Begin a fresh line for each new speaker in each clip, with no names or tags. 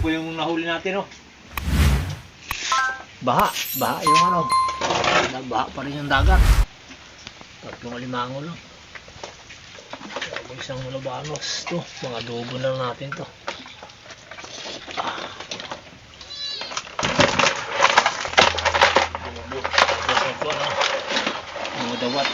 po yung nahuli natin, oh. Baha yung ano. Baha pa rin yung dagat. Tatlong alimango lang. Isang labanos to. Mga adobo lang natin to. Adobo. Ito na. Mga dawat.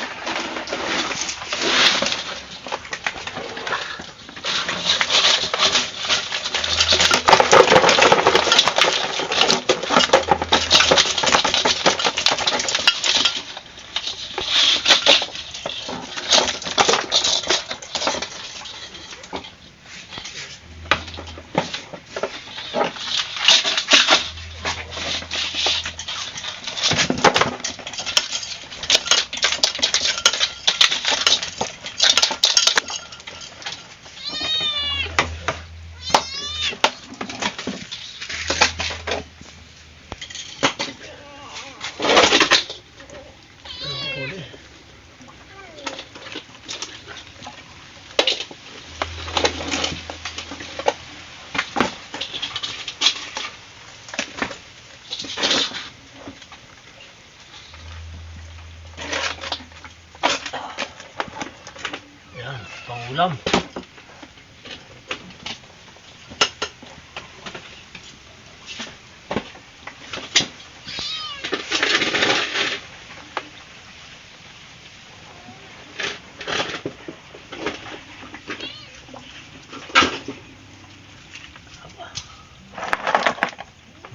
Yan, pangulam.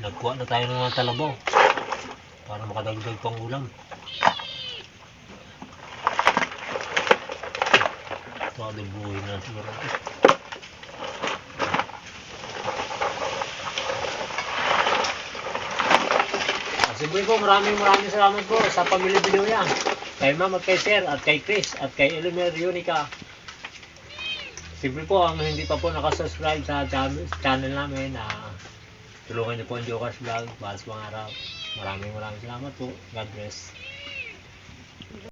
Nagkuha na tayo ng mga talabaw para makadagdag pang ulam. Malubuhin na siguro ito. Siyempre po, maraming salamat po sa pamili-video yan. Kay Ma'am at kay Sir at kay Chris at kay Elimer Yunica. Siyempre po, ang hindi pa po nakasubscribe sa channel namin, tulungan niyo po ang Jokers Vlog para sa mga araw. Maraming salamat po. God bless.